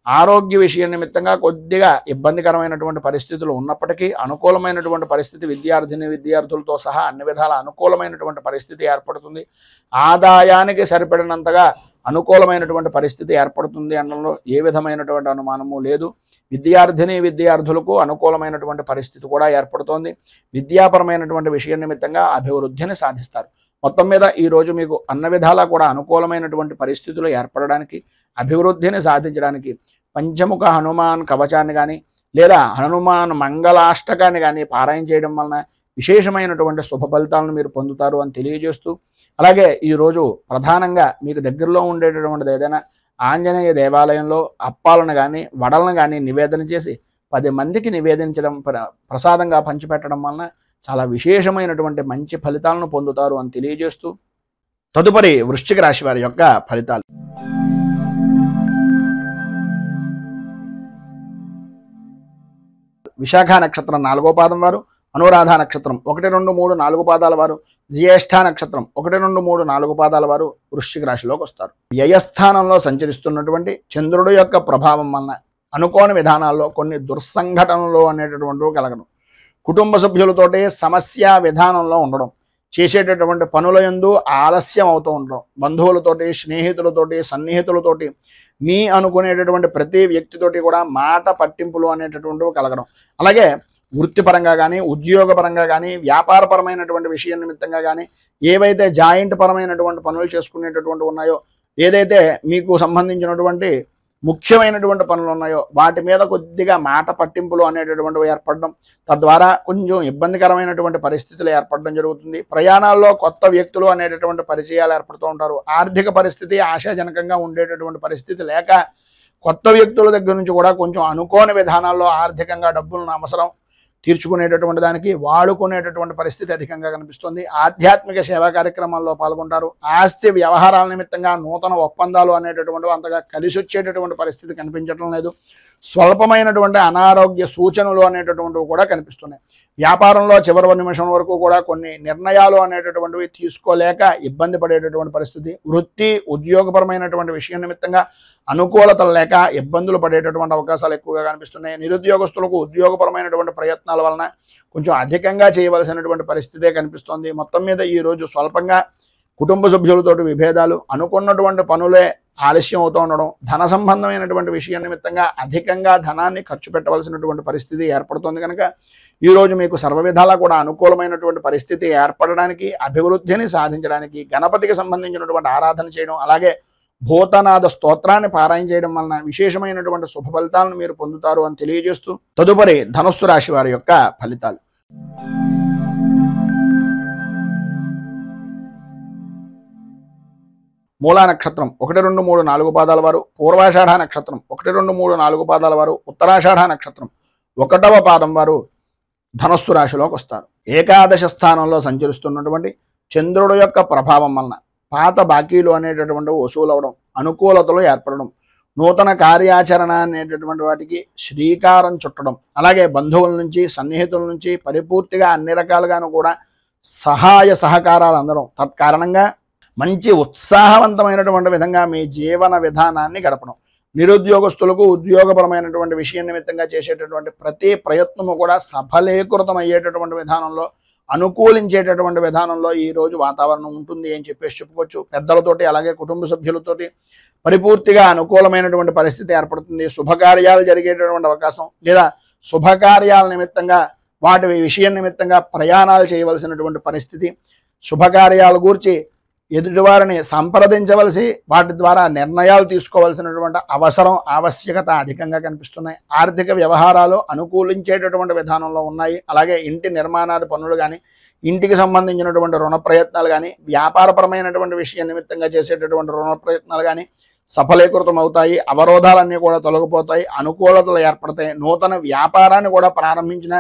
ఆరోగ్య విషయం నిమిత్తంగా కొద్దిగా ఇబ్బందికరమైనటువంటి పరిస్థితులు ఉన్నప్పటికీ అనుకూలమైనటువంటి పరిస్థితి విద్యార్థులతో సహా అన్ని విధాల అనుకూలమైనటువంటి పరిస్థితి ఏర్పడుతుంది. ఆదాయానికి సరిపడినంతగా అనుకూలమైనటువంటి పరిస్థితి ఏర్పడుతుంది అనడంలో ఏ విధమైనటువంటి అనుమానము లేదు. విద్యార్థులకు అనుకూలమైనటువంటి పరిస్థితి కూడా ఏర్పడుతోంది. విద్యాపరమైనటువంటి విషయం నిమిత్తంగా అభివృద్ధిని సాధిస్తారు. మొత్తం మీద ఈరోజు మీకు అన్ని విధాలా కూడా అనుకూలమైనటువంటి పరిస్థితులు ఏర్పడడానికి, అభివృద్ధిని సాధించడానికి పంచముఖ హనుమాన్ కవచాన్ని కానీ లేదా హనుమాన్ మంగళాష్టకాన్ని కానీ పారాయణ చేయడం వలన విశేషమైనటువంటి శుభ ఫలితాలను మీరు పొందుతారు అని తెలియజేస్తూ, అలాగే ఈరోజు ప్రధానంగా మీకు దగ్గరలో ఉండేటటువంటిది ఏదైనా ఆంజనేయ దేవాలయంలో అప్పాలను కానీ వడలను కానీ నివేదన చేసి 10 మందికి నివేదించడం, ప్రసాదంగా పంచిపెట్టడం వలన చాలా విశేషమైనటువంటి మంచి ఫలితాలను పొందుతారు అని తెలియజేస్తూ, తదుపరి వృశ్చిక రాశి వారి యొక్క ఫలితాలు. విశాఖ నక్షత్రం 4వ పాదం వారు, అనురాధ నక్షత్రం 1, 2, 3, 4 పాదాల వారు, జ్యేష్ఠ నక్షత్రం 1, 2, 3, 4 పాదాల వారు వృశ్చిక రాశిలోకి వస్తారు. వ్యయస్థానంలో సంచరిస్తున్నటువంటి చంద్రుడు యొక్క ప్రభావం వలన అనుకోని విధానాల్లో కొన్ని దుర్సంఘటనలు అనేటటువంటివి కలగడం, కుటుంబ సభ్యులతోటి సమస్య విధానంలో ఉండడం, చేసేటటువంటి పనుల యందు ఆలస్యం అవుతూ ఉండడం, బంధువులతోటి, స్నేహితులతోటి, సన్నిహితులతోటి, మీ అనుకునేటటువంటి ప్రతి వ్యక్తితోటి కూడా మాట పట్టింపులు అనేటటువంటివి కలగడం, అలాగే వృత్తిపరంగా కానీ, ఉద్యోగపరంగా కానీ, వ్యాపారపరమైనటువంటి విషయం నిమిత్తంగా కానీ, ఏవైతే జాయింట్ పరమైనటువంటి పనులు చేసుకునేటటువంటి ఉన్నాయో, ఏదైతే మీకు సంబంధించినటువంటి ముఖ్యమైనటువంటి పనులు ఉన్నాయో వాటి మీద కొద్దిగా మాట పట్టింపులు అనేటటువంటివి ఏర్పడడం, తద్వారా కొంచెం ఇబ్బందికరమైనటువంటి పరిస్థితులు ఏర్పడడం జరుగుతుంది. ప్రయాణాల్లో కొత్త వ్యక్తులు అనేటటువంటి పరిచయాలు ఏర్పడుతూ ఉంటారు. ఆర్థిక పరిస్థితి ఆశాజనకంగా ఉండేటటువంటి పరిస్థితి లేక కొత్త వ్యక్తుల దగ్గర నుంచి కూడా కొంచెం అనుకోని విధానాల్లో ఆర్థికంగా డబ్బులను అవసరం తీర్చుకునేటటువంటి దానికి వాడుకునేటటువంటి పరిస్థితి అధికంగా కనిపిస్తుంది. ఆధ్యాత్మిక సేవా కార్యక్రమాల్లో పాల్గొంటారు. ఆస్తి వ్యవహారాల నిమిత్తంగా నూతన ఒప్పందాలు అనేటటువంటివి అంతగా కలిసి వచ్చేటటువంటి పరిస్థితి కనిపించడం లేదు. స్వల్పమైనటువంటి అనారోగ్య సూచనలు అనేటటువంటివి కూడా కనిపిస్తున్నాయి. వ్యాపారంలో చివరి నిమిషం వరకు కూడా కొన్ని నిర్ణయాలు అనేటటువంటివి తీసుకోలేక ఇబ్బంది పడేటటువంటి పరిస్థితి, వృత్తి ఉద్యోగపరమైనటువంటి విషయం నిమిత్తంగా అనుకూలతలు లేక ఇబ్బందులు పడేటటువంటి అవకాశాలు ఎక్కువగా కనిపిస్తున్నాయి. నిరుద్యోగస్తులకు ఉద్యోగపరమైనటువంటి ప్రయత్నాల వలన కొంచెం అధికంగా చేయవలసినటువంటి పరిస్థితే కనిపిస్తోంది. మొత్తం మీద ఈరోజు స్వల్పంగా కుటుంబ సభ్యులతోటి విభేదాలు, అనుకున్నటువంటి పనులే ఆలస్యం అవుతూ ఉండడం, ధన సంబంధమైనటువంటి విషయం నిమిత్తంగా అధికంగా ధనాన్ని ఖర్చు పెట్టవలసినటువంటి పరిస్థితి ఏర్పడుతుంది. కనుక ఈరోజు మీకు సర్వ విధాలా కూడా అనుకూలమైనటువంటి పరిస్థితి ఏర్పడడానికి, అభివృద్ధిని సాధించడానికి గణపతికి సంబంధించినటువంటి ఆరాధన చేయడం, అలాగే భూతనాథ స్తోత్రాన్ని పారాయణ చేయడం వలన విశేషమైనటువంటి శుభ ఫలితాలను మీరు పొందుతారు అని తెలియజేస్తూ, తదుపరి ధనుస్సు రాశి వారి యొక్క ఫలితాలు. మూలా నక్షత్రం 1, 2, 3, 4 పాదాల వారు, పూర్వాషాఢ నక్షత్రం 1, 2, 3, 4 పాదాల వారు, ఉత్తరాషాఢ నక్షత్రం 1వ పాదం వారు ధనుస్సు రాశిలోకి వస్తారు. ఏకాదశ స్థానంలో సంచరిస్తున్నటువంటి చంద్రుడు యొక్క ప్రభావం వలన పాత బాకీలు అనేటటువంటివి వసూలు అవడం, అనుకూలతలు ఏర్పడడం, నూతన కార్యాచరణ అనేటటువంటి వాటికి శ్రీకారం చుట్టడం, అలాగే బంధువుల నుంచి, సన్నిహితుల నుంచి పరిపూర్తిగా అన్ని రకాలుగాను కూడా సహాయ సహకారాలు అందడం, తత్కారణంగా మంచి ఉత్సాహవంతమైనటువంటి విధంగా మీ జీవన విధానాన్ని గడపడం, నిరుద్యోగస్తులకు ఉద్యోగపరమైనటువంటి విషయం నిమిత్తంగా చేసేటటువంటి ప్రతి ప్రయత్నము కూడా సఫలీకృతం అయ్యేటటువంటి విధానంలో అనుకూలించేటటువంటి విధానంలో ఈ రోజు వాతావరణం ఉంటుంది అని చెప్పేసి చెప్పుకోవచ్చు. పెద్దలతోటి అలాగే కుటుంబ సభ్యులతోటి పరిపూర్తిగా అనుకూలమైనటువంటి పరిస్థితి ఏర్పడుతుంది. శుభకార్యాలు జరిగేటటువంటి అవకాశం లేదా శుభకార్యాల నిమిత్తంగా వాటి విషయం నిమిత్తంగా ప్రయాణాలు చేయవలసినటువంటి పరిస్థితి, శుభకార్యాల గురించి ఎదుటివారిని సంప్రదించవలసి వాటి ద్వారా నిర్ణయాలు తీసుకోవాల్సినటువంటి అవసరం ఆవశ్యకత అధికంగా కనిపిస్తున్నాయి. ఆర్థిక వ్యవహారాలు అనుకూలించేటటువంటి విధానంలో ఉన్నాయి. అలాగే ఇంటి నిర్మాణాది పనులు కానీ, ఇంటికి సంబంధించినటువంటి రుణ ప్రయత్నాలు కానీ, వ్యాపారపరమైనటువంటి విషయం నిమిత్తంగా చేసేటటువంటి రుణ ప్రయత్నాలు కానీ సఫలీకృతం అవుతాయి. అవరోధాలన్నీ కూడా తొలగిపోతాయి, అనుకూలతలు ఏర్పడతాయి. నూతన వ్యాపారాన్ని కూడా ప్రారంభించిన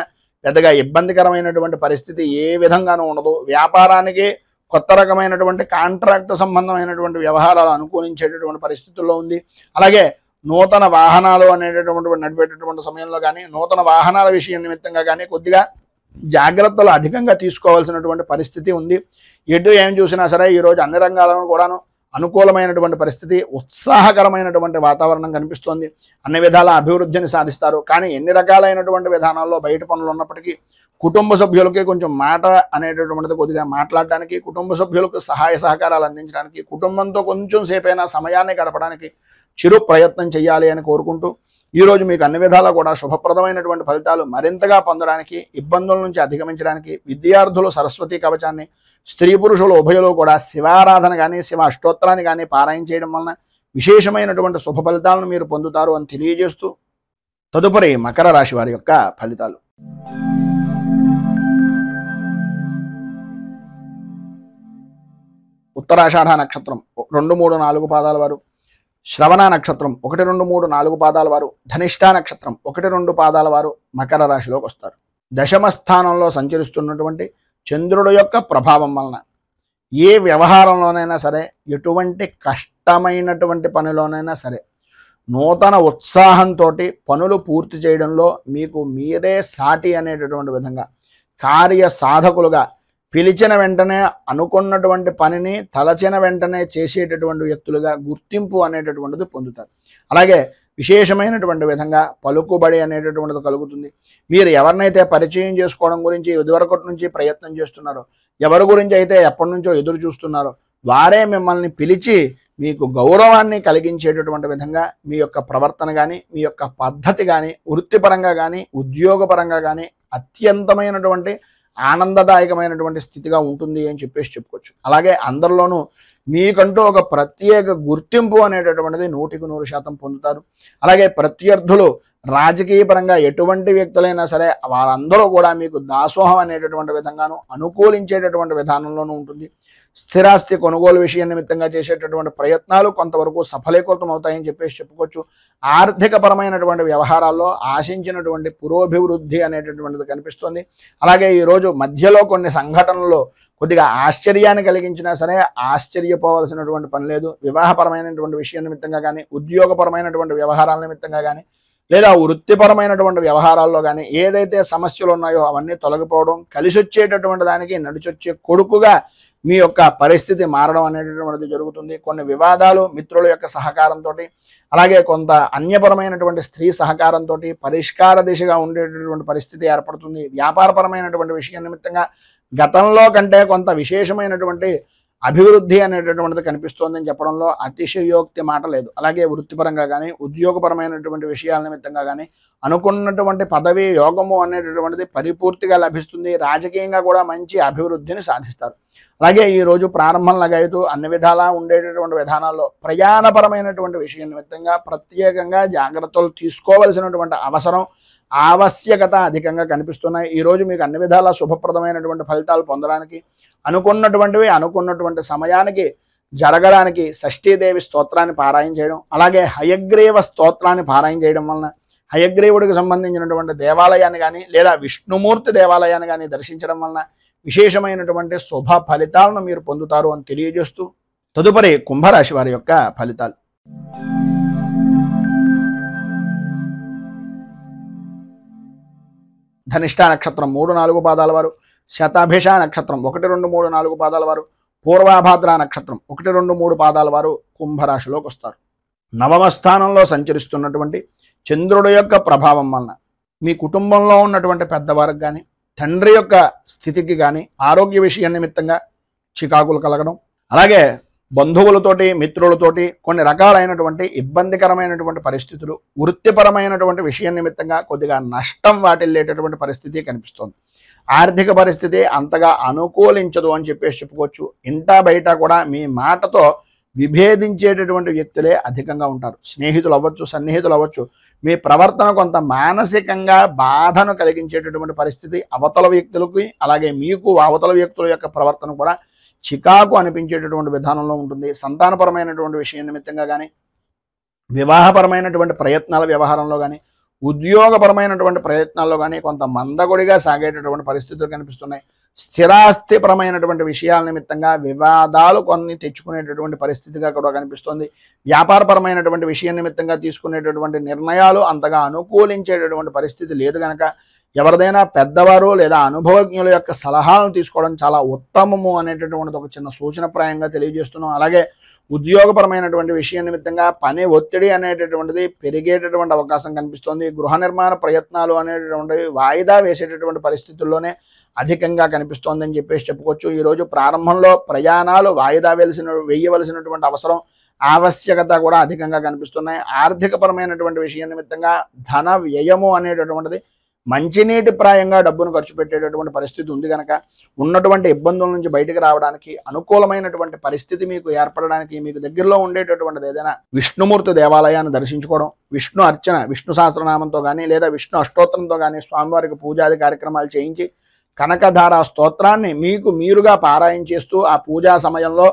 పెద్దగా ఇబ్బందికరమైనటువంటి పరిస్థితి ఏ విధంగానూ ఉండదు. వ్యాపారానికి కొత్త రకమైనటువంటి కాంట్రాక్ట్ సంబంధమైనటువంటి వ్యవహారాలు అనుకూలించేటటువంటి పరిస్థితుల్లో ఉంది. అలాగే నూతన వాహనాలు అనేటటువంటి నడిపేటటువంటి సమయంలో కానీ, నూతన వాహనాల విషయం నిమిత్తంగా కానీ కొద్దిగా జాగ్రత్తలు అధికంగా తీసుకోవాల్సినటువంటి పరిస్థితి ఉంది. ఎటు ఏం చూసినా సరే ఈరోజు అన్ని రంగాలను కూడాను అనుకూలమైనటువంటి పరిస్థితి, ఉత్సాహకరమైనటువంటి వాతావరణం కనిపిస్తోంది. అన్ని విధాల అభివృద్ధిని సాధిస్తారు. కానీ ఎన్ని రకాలైనటువంటి విధానాల్లో బయట పనులు ఉన్నప్పటికీ కుటుంబ సభ్యులకి కొంచెం మాట అనేటటువంటిది కొద్దిగా మాట్లాడడానికి, కుటుంబ సభ్యులకు సహాయ సహకారాలు అందించడానికి, కుటుంబంతో కొంచెం సేపైనా సమయాన్ని గడపడానికి చిరు ప్రయత్నం చేయాలి అని కోరుకుంటూ ఈరోజు మీకు అన్ని విధాలా కూడా శుభప్రదమైనటువంటి ఫలితాలు మరింతగా పొందడానికి, ఇబ్బందుల నుంచి అధిగమించడానికి విద్యార్థులు సరస్వతి కవచాన్ని, స్త్రీ పురుషులు ఉభయులు కూడా శివారాధన కానీ, శివ అష్టోత్తరాన్ని కానీ పారాయణ చేయడం వలన విశేషమైనటువంటి శుభ ఫలితాలను మీరు పొందుతారు అని తెలియజేస్తూ తదుపరి మకర రాశి వారి యొక్క ఫలితాలు. ఉత్తరాషాఢ నక్షత్రం 2, 3, 4 పాదాల వారు, శ్రవణ నక్షత్రం 1, 2, 3, 4 పాదాల వారు, ధనిష్ఠా నక్షత్రం 1, 2 పాదాల వారు మకర రాశిలోకి వస్తారు. దశమ స్థానంలో సంచరిస్తున్నటువంటి చంద్రుడు యొక్క ప్రభావం వలన ఏ వ్యవహారంలోనైనా సరే, ఎటువంటి కష్టమైనటువంటి పనిలోనైనా సరే నూతన ఉత్సాహంతో పనులు పూర్తి చేయడంలో మీకు మీరే సాటి అనేటటువంటి విధంగా కార్య సాధకులుగా పిలిచిన వెంటనే అనుకున్నటువంటి పనిని తలచిన వెంటనే చేసేటటువంటి వ్యక్తులుగా గుర్తింపు అనేటటువంటిది పొందుతారు. అలాగే విశేషమైనటువంటి విధంగా పలుకుబడి అనేటటువంటిది కలుగుతుంది. మీరు ఎవరినైతే పరిచయం చేసుకోవడం గురించి ఇదివరకటి నుంచి ప్రయత్నం చేస్తున్నారో, ఎవరి గురించి అయితే ఎప్పటి నుంచో ఎదురు చూస్తున్నారో వారే మిమ్మల్ని పిలిచి మీకు గౌరవాన్ని కలిగించేటటువంటి విధంగా మీ యొక్క ప్రవర్తన కానీ, మీ యొక్క పద్ధతి కానీ, వృత్తిపరంగా కానీ, ఉద్యోగపరంగా కానీ అత్యంతమైనటువంటి ఆనందదాయకమైనటువంటి స్థితిగా ఉంటుంది అని చెప్పేసి చెప్పుకోవచ్చు. అలాగే అందరిలోనూ మీకంటూ ఒక ప్రత్యేక గుర్తింపు అనేటటువంటిది 100% పొందుతారు. అలాగే ప్రత్యర్థులు రాజకీయ పరంగా ఎటువంటి వ్యక్తులైనా సరే వారందరూ కూడా మీకు దాసోహం అనేటటువంటి విధంగాను అనుకూలించేటటువంటి విధానంలోనూ ఉంటుంది. స్థిరాస్తి కొనుగోలు విషయం నిమిత్తంగా చేసేటటువంటి ప్రయత్నాలు కొంతవరకు సఫలీకృతం అవుతాయని చెప్పేసి చెప్పుకోవచ్చు. ఆర్థిక పరమైనటువంటి వ్యవహారాల్లో ఆశించినటువంటి పురోభివృద్ధి అనేటటువంటిది కనిపిస్తుంది. అలాగే ఈరోజు మధ్యలో కొన్ని సంఘటనలు కొద్దిగా ఆశ్చర్యాన్ని కలిగించినా సరే ఆశ్చర్యపోవాల్సినటువంటి పని లేదు. వివాహపరమైనటువంటి విషయం నిమిత్తంగా కానీ, ఉద్యోగపరమైనటువంటి వ్యవహారాల నిమిత్తంగా కానీ, లేదా వృత్తిపరమైనటువంటి వ్యవహారాల్లో కానీ ఏదైతే సమస్యలు ఉన్నాయో అవన్నీ తొలగిపోవడం, కలిసి వచ్చేటటువంటి దానికి నడిచొచ్చే కొడుకుగా మీ యొక్క పరిస్థితి మారడం అనేటటువంటిది జరుగుతుంది. కొన్ని వివాదాలు మిత్రుల యొక్క సహకారంతో, అలాగే కొంత అన్యపరమైనటువంటి స్త్రీ సహకారంతో పరిష్కార దిశగా ఉండేటటువంటి పరిస్థితి ఏర్పడుతుంది. వ్యాపారపరమైనటువంటి విషయం నిమిత్తంగా గతంలో కంటే కొంత విశేషమైనటువంటి అభివృద్ధి అనేటటువంటిది కనిపిస్తోందని చెప్పడంలో అతిశయోక్తి మాట లేదు. అలాగే వృత్తిపరంగా కానీ, ఉద్యోగపరమైనటువంటి విషయాల నిమిత్తంగా కానీ అనుకున్నటువంటి పదవి యోగము అనేటటువంటిది పరిపూర్తిగా లభిస్తుంది. రాజకీయంగా కూడా మంచి అభివృద్ధిని సాధిస్తారు. అలాగే ఈరోజు ప్రారంభంలాగా అయితే అన్ని విధాలా ఉండేటటువంటి విధానాల్లో ప్రయాణపరమైనటువంటి విషయం నిమిత్తంగా ప్రత్యేకంగా జాగ్రత్తలు తీసుకోవలసినటువంటి అవసరం ఆవశ్యకత అధికంగా కనిపిస్తున్నాయి. ఈరోజు మీకు అన్ని విధాలా శుభప్రదమైనటువంటి ఫలితాలు పొందడానికి, అనుకున్నటువంటి సమయానికి జరగడానికి షష్ఠీదేవి స్తోత్రాన్ని పారాయణ చేయడం, అలాగే హయగ్రీవ స్తోత్రాన్ని పారాయణ చేయడం వలన హయగ్రీవుడికి సంబంధించినటువంటి దేవాలయాన్ని కానీ, లేదా విష్ణుమూర్తి దేవాలయాన్ని కానీ దర్శించడం వలన విశేషమైనటువంటి శుభ ఫలితాలను మీరు పొందుతారు అని తెలియజేస్తూ తదుపరి కుంభరాశి వారి యొక్క ఫలితాలు. ధనిష్ఠా నక్షత్రం 3, 4 పాదాల వారు, శతాభిష నక్షత్రం 1, 2, 3, 4 పాదాల వారు, పూర్వాభాద్ర నక్షత్రం 1, 2, 3 పాదాల వారు కుంభరాశిలోకి వస్తారు. నవమ స్థానంలో సంచరిస్తున్నటువంటి చంద్రుడి యొక్క ప్రభావం వలన మీ కుటుంబంలో ఉన్నటువంటి పెద్దవారికి కానీ, తండ్రి యొక్క స్థితికి కానీ ఆరోగ్య విషయం నిమిత్తంగా చికాకులు కలగడం, అలాగే బంధువులతోటి మిత్రులతోటి కొన్ని రకాలైనటువంటి ఇబ్బందికరమైనటువంటి పరిస్థితులు, వృత్తిపరమైనటువంటి విషయం నిమిత్తంగా కొద్దిగా నష్టం వాటిల్లేటటువంటి పరిస్థితి కనిపిస్తోంది. ఆర్థిక పరిస్థితి అంతగా అనుకూలించదు అని చెప్పేసి చెప్పుకోవచ్చు. ఇంటా బయట కూడా మీ మాటతో విభేదించేటటువంటి వ్యక్తులే అధికంగా ఉంటారు. స్నేహితులు అవ్వచ్చు, సన్నిహితులు అవ్వచ్చు. మీ ప్రవర్తన కొంత మానసికంగా బాధను కలిగించేటటువంటి పరిస్థితి అవతల వ్యక్తులకి, అలాగే మీకు అవతల వ్యక్తుల యొక్క ప్రవర్తన కూడా చికాకు అనిపించేటటువంటి విధానంలో ఉంటుంది. సంతానపరమైనటువంటి విషయం నిమిత్తంగా కానీ, వివాహపరమైనటువంటి ప్రయత్నాల వ్యవహారంలో కానీ, ఉద్యోగపరమైనటువంటి ప్రయత్నాల్లో కానీ కొంత మందకొడిగా సాగేటటువంటి పరిస్థితులు కనిపిస్తున్నాయి. స్థిరాస్తిపరమైనటువంటి విషయాల నిమిత్తంగా వివాదాలు కొన్ని తెచ్చుకునేటటువంటి పరిస్థితిగా కూడా కనిపిస్తుంది. వ్యాపారపరమైనటువంటి విషయం నిమిత్తంగా తీసుకునేటటువంటి నిర్ణయాలు అంతగా అనుకూలించేటటువంటి పరిస్థితి లేదు కనుక ఎవరిదైనా పెద్దవారు లేదా అనుభవజ్ఞుల యొక్క సలహాలను తీసుకోవడం చాలా ఉత్తమము అనేటటువంటిది ఒక చిన్న సూచనప్రాయంగా తెలియజేస్తున్నాం. అలాగే ఉద్యోగపరమైనటువంటి విషయం నిమిత్తంగా పని ఒత్తిడి అనేటటువంటిది పెరిగేటటువంటి అవకాశం కనిపిస్తోంది. గృహ నిర్మాణ ప్రయత్నాలు అనేటటువంటివి వాయిదా వేసేటటువంటి పరిస్థితుల్లోనే అధికంగా కనిపిస్తోందని చెప్పేసి చెప్పుకోవచ్చు. ఈరోజు ప్రారంభంలో ప్రయాణాలు వాయిదా వేయవలసినటువంటి అవసరం, ఆవశ్యకత కూడా అధికంగా కనిపిస్తున్నాయి. ఆర్థికపరమైనటువంటి విషయం నిమిత్తంగా ధన వ్యయము అనేటటువంటిది మంచినీటి ప్రాయంగా డబ్బును ఖర్చు పెట్టేటటువంటి పరిస్థితి ఉంది కనుక ఉన్నటువంటి ఇబ్బందుల నుంచి బయటకు రావడానికి, అనుకూలమైనటువంటి పరిస్థితి మీకు ఏర్పడడానికి మీకు దగ్గరలో ఉండేటటువంటిది ఏదైనా విష్ణుమూర్తి దేవాలయాన్ని దర్శించుకోవడం, విష్ణు అర్చన, విష్ణు సహస్రనామంతో కానీ లేదా విష్ణు అష్టోత్తరంతో కానీ స్వామివారికి పూజాది కార్యక్రమాలు చేయించి కనకధార స్తోత్రాన్ని మీకు మీరుగా పారాయణ చేస్తూ ఆ పూజా సమయంలో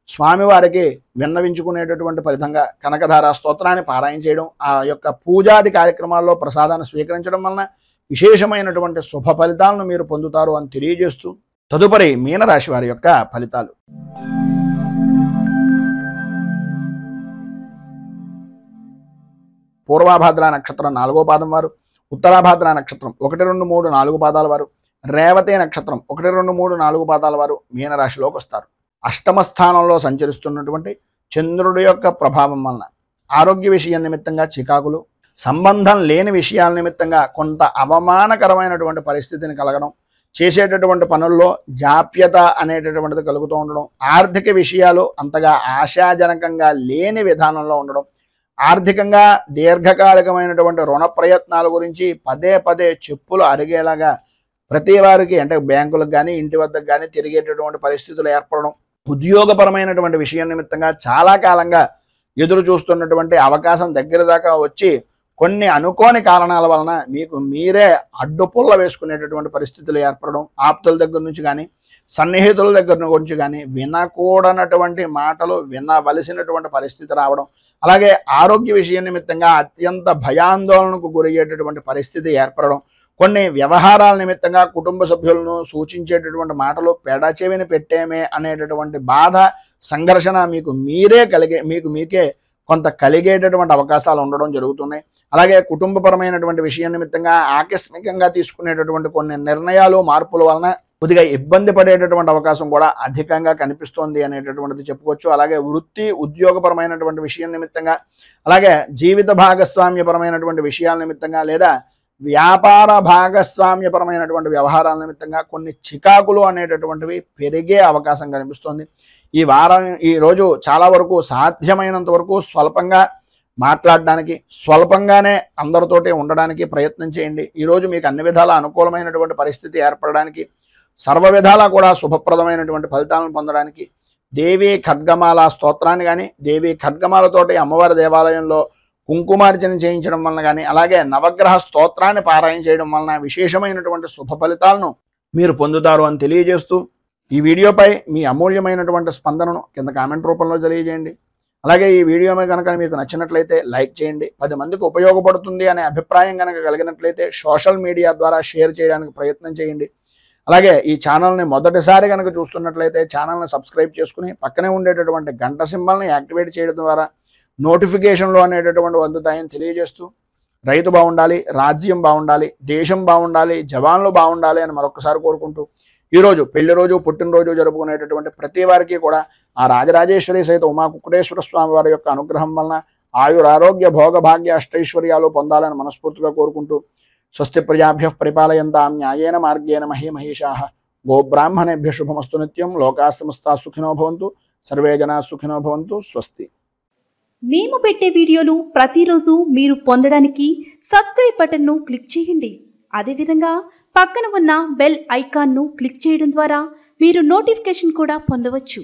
స్వామివారికి విన్నవించుకునేటటువంటి ఫలితంగా కనకధార స్తోత్రాన్ని పారాయణ చేయడం, ఆ యొక్క పూజాది కార్యక్రమాల్లో ప్రసాదాన్ని స్వీకరించడం వలన విశేషమైనటువంటి శుభ ఫలితాలను మీరు పొందుతారు అని తెలియజేస్తూ తదుపరి మీనరాశి వారి యొక్క ఫలితాలు. పూర్వాభాద్ర నక్షత్రం 4వ పాదం వారు, ఉత్తరాభాద్ర నక్షత్రం 1, 2, 3, 4 పాదాల వారు, రేవతి నక్షత్రం 1, 2, 3, 4 పాదాల వారు మీనరాశిలోకి వస్తారు. అష్టమ స్థానంలో సంచరిస్తున్నటువంటి చంద్రుడి యొక్క ప్రభావం వలన ఆరోగ్య విషయం నిమిత్తంగా చికాకులు, సంబంధం లేని విషయాల నిమిత్తంగా కొంత అవమానకరమైనటువంటి పరిస్థితిని కలగడం, చేసేటటువంటి పనుల్లో జాప్యత అనేటటువంటిది కలుగుతూ ఉండడం, ఆర్థిక విషయాలు అంతగా ఆశాజనకంగా లేని విధానంలో ఉండడం, ఆర్థికంగా దీర్ఘకాలికమైనటువంటి రుణ ప్రయత్నాల గురించి పదే పదే చెప్పులు అరిగేలాగా ప్రతి వారికి అంటే బ్యాంకులకు కానీ ఇంటి వద్దకు కానీ తిరిగేటటువంటి పరిస్థితులు ఏర్పడడం, ఉద్యోగపరమైనటువంటి విషయం నిమిత్తంగా చాలా కాలంగా ఎదురు చూస్తున్నటువంటి అవకాశం దగ్గర దాకా వచ్చి కొన్ని అనుకోని కారణాల వలన మీకు మీరే అడ్డుపుల్ల వేసుకునేటటువంటి పరిస్థితులు ఏర్పడడం, ఆప్తుల దగ్గర నుంచి కానీ సన్నిహితుల దగ్గర నుంచి కానీ వినకూడనటువంటి మాటలు వినవలసినటువంటి పరిస్థితి రావడం, అలాగే ఆరోగ్య విషయం నిమిత్తంగా అత్యంత భయాందోళనకు గురయ్యేటటువంటి పరిస్థితి ఏర్పడడం, కొన్ని వ్యవహారాల నిమిత్తంగా కుటుంబ సభ్యులను సూచించేటటువంటి మాటలు పెడచెవిని పెట్టేమే అనేటటువంటి బాధ, సంఘర్షణ మీకు మీకే కొంత కలిగేటటువంటి అవకాశాలు ఉండడం జరుగుతున్నాయి. అలాగే కుటుంబపరమైనటువంటి విషయం నిమిత్తంగా ఆకస్మికంగా తీసుకునేటటువంటి కొన్ని నిర్ణయాలు, మార్పుల వలన కొద్దిగా ఇబ్బంది పడేటటువంటి అవకాశం కూడా అధికంగా కనిపిస్తోంది అనేటటువంటిది చెప్పుకోవచ్చు. అలాగే వృత్తి ఉద్యోగపరమైనటువంటి విషయం నిమిత్తంగా, అలాగే జీవిత భాగస్వామ్యపరమైనటువంటి విషయాల నిమిత్తంగా లేదా వ్యాపార భాగస్వామ్యపరమైనటువంటి వ్యవహారాల నిమిత్తంగా కొన్ని చికాకులు అనేటటువంటివి పెరిగే అవకాశం కనిపిస్తోంది. ఈ రోజు చాలా వరకు సాధ్యమైనంత వరకు స్వల్పంగా మాట్లాడడానికి, స్వల్పంగానే అందరితోటి ఉండడానికి ప్రయత్నం చేయండి. ఈరోజు మీకు అన్ని విధాల అనుకూలమైనటువంటి పరిస్థితి ఏర్పడడానికి, సర్వ విధాలా కూడా శుభప్రదమైనటువంటి ఫలితాలను పొందడానికి దేవీ ఖడ్గమాల స్తోత్రాన్ని కానీ, దేవీ ఖడ్గమాలతోటి అమ్మవారి దేవాలయంలో కుంకుమార్చన చేయించడం వలన కానీ, అలాగే నవగ్రహ స్తోత్రాన్ని పారాయణ చేయడం వలన విశేషమైనటువంటి శుభ ఫలితాలను మీరు పొందుతారు అని తెలియజేస్తూ ఈ వీడియోపై మీ అమూల్యమైనటువంటి స్పందనను కింద కామెంట్ రూపంలో తెలియజేయండి. అలాగే ఈ వీడియో కనుక మీకు నచ్చినట్లయితే లైక్ చేయండి. 10 మందికి ఉపయోగపడుతుంది అనే అభిప్రాయం కనుక కలిగినట్లయితే సోషల్ మీడియా ద్వారా షేర్ చేయడానికి ప్రయత్నం చేయండి. అలాగే ఈ ఛానల్ని మొదటిసారి కనుక చూస్తున్నట్లయితే ఛానల్ని సబ్స్క్రైబ్ చేసుకుని పక్కనే ఉండేటటువంటి గంట సింబల్ని యాక్టివేట్ చేయడం ద్వారా నోటిఫికేషన్లు అనేటటువంటి అందుతాయని తెలియజేస్తూ రైతు బాగుండాలి, రాజ్యం బాగుండాలి, దేశం బాగుండాలి, జవాన్లు బాగుండాలి అని మరొకసారి కోరుకుంటూ ఈరోజు పెళ్లి రోజు, పుట్టినరోజు జరుపుకునేటటువంటి ప్రతి వారికి కూడా ఆ రాజరాజేశ్వరి సహిత ఉమా కుక్కుటేశ్వర స్వామి వారి యొక్క అనుగ్రహం వలన ఆయురారోగ్య భోగభాగ్య అష్టైశ్వర్యాలు పొందాలని మనస్ఫూర్తిగా కోరుకుంటూ స్వస్తి ప్రజాభ్యః పరిపాలయంతాం న్యాయేన మార్గేణ మహీమహీషాః గోబ్రాహ్మణేభ్యః శుభమస్తు నిత్యం. లోకాః సమస్తాః సుఖినో భవంతు. సర్వే జనాః సుఖినో భవంతు. స్వస్తి.
మేము పెట్టే వీడియోలు ప్రతిరోజు మీరు పొందడానికి సబ్స్క్రైబ్ బటన్ను క్లిక్ చేయండి. అదేవిధంగా పక్కన ఉన్న బెల్ ఐకాన్ను క్లిక్ చేయడం ద్వారా మీరు నోటిఫికేషన్ కూడా పొందవచ్చు.